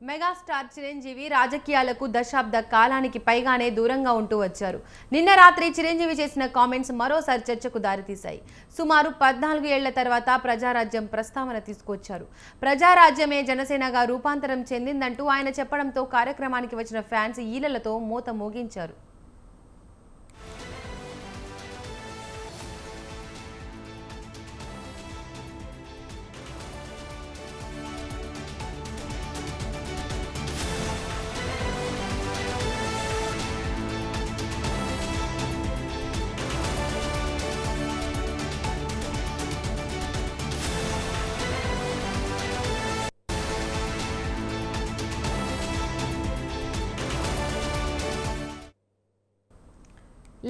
Megastar Chiranjeevi రాజకీయాలకు దశాబ్ద కాలానికి పైగానే దూరంగా ఉంటూ వచ్చారు. నిన్న రాత్రి చిరంజీవి చేసిన కామెంట్స్ మరోసారి చర్చకు దారితీశాయి. సుమారు 14 ఏళ్ల తర్వాత ప్రజారాజ్యం ప్రస్తావన తీసుకొచ్చారు. ప్రజారాజ్యమే జనసేనగా రూపాంతరం చెందిందంటూ ఆయన చెప్పడంతో కార్యక్రమానికి వచ్చిన ఫ్యాన్స్ ఈలలతో మోత మోగించారు.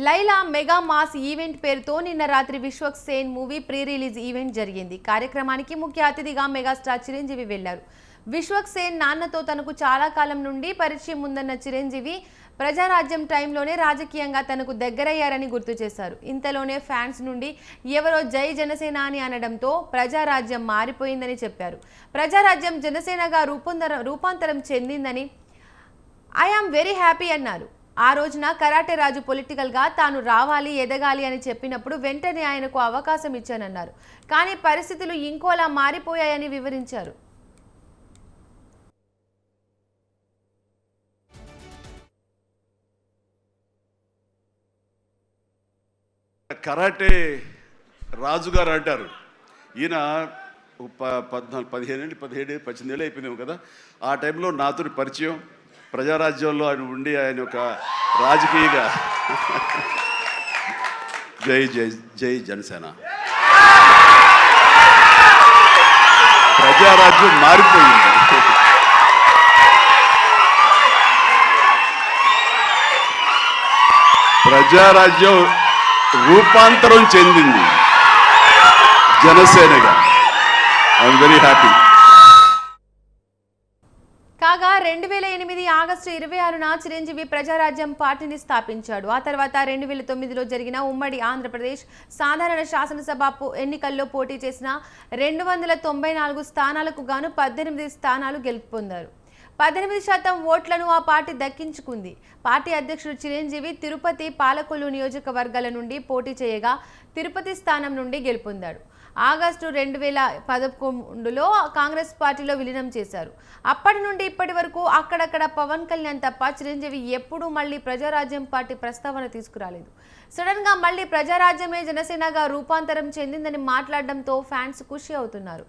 లైలా మెగా మాస్ ఈవెంట్ పేరుతో నిన్న రాత్రి Vishwak Sen movie pre release event జరిగింది. కార్యక్రమానికి ముఖ్య అతిథిగా మెగాస్టార్ చిరంజీవి వెళ్లారు. విశ్వక్ సేన్ నాన్నతో తనకు చాలా కాలం నుండి పరిచయం ఉందన్న చిరంజీవి ప్రజారాజ్యం టైంలోనే రాజకీయంగా తనకు దగ్గరయ్యారని గుర్తు చేశారు. ఇంతలోనే ఫ్యాన్స్ నుండి ఎవరో జై జనసేన అని అనడంతో ప్రజారాజ్యం మారిపోయిందని చెప్పారు. ప్రజారాజ్యం జనసేనగా రూపాంతరం చెందిందని ఐ యామ్ వెరీ హ్యాపీ అన్నారు. ఆ రోజున కరాటే రాజు పొలిటికల్గా తాను రావాలి ఎదగాలి అని చెప్పినప్పుడు వెంటనే ఆయనకు అవకాశం ఇచ్చానన్నారు. కానీ పరిస్థితులు ఇంకోలా మారిపోయాయని వివరించారు. కరాటే రాజుగారు అంటారు. ఈయన 17 ఏళ్ళు అయిపోయిందేమో కదా. ఆ టైంలో నాతో పరిచయం, ప్రజారాజ్యంలో ఆయన ఉండి ఆయన ఒక రాజకీయగా జై జై జై జనసేన, ప్రజారాజ్యం మారిపోయింది. ప్రజారాజ్యం రూపాంతరం చెందింది జనసేనగా. I'm very happy. కాగా 2008 ఆగస్టు 26న చిరంజీవి ప్రజారాజ్యం పార్టీని స్థాపించాడు. ఆ తర్వాత 2009లో జరిగిన ఉమ్మడి ఆంధ్రప్రదేశ్ సాధారణ శాసనసభ ఎన్నికల్లో పోటీ చేసిన 294 స్థానాలకు గాను 18 స్థానాలు గెలుపొందారు. 18% ఓట్లను ఆ పార్టీ దక్కించుకుంది. పార్టీ అధ్యక్షుడు చిరంజీవి తిరుపతి, పాలకొల్లు నియోజకవర్గాల నుండి పోటీ చేయగా తిరుపతి స్థానం నుండి గెలుపొందాడు. ఆగస్టు 2011లో కాంగ్రెస్ పార్టీలో విలీనం చేశారు. అప్పటి నుండి ఇప్పటి వరకు అక్కడక్కడ పవన్ కళ్యాణ్ తప్ప చిరంజీవి ఎప్పుడూ మళ్ళీ ప్రజారాజ్యం పార్టీ ప్రస్తావన తీసుకురాలేదు. సడన్ గా మళ్ళీ ప్రజారాజ్యమే జనసేనగా రూపాంతరం చెందిందని మాట్లాడడంతో ఫ్యాన్స్ ఖుషి అవుతున్నారు.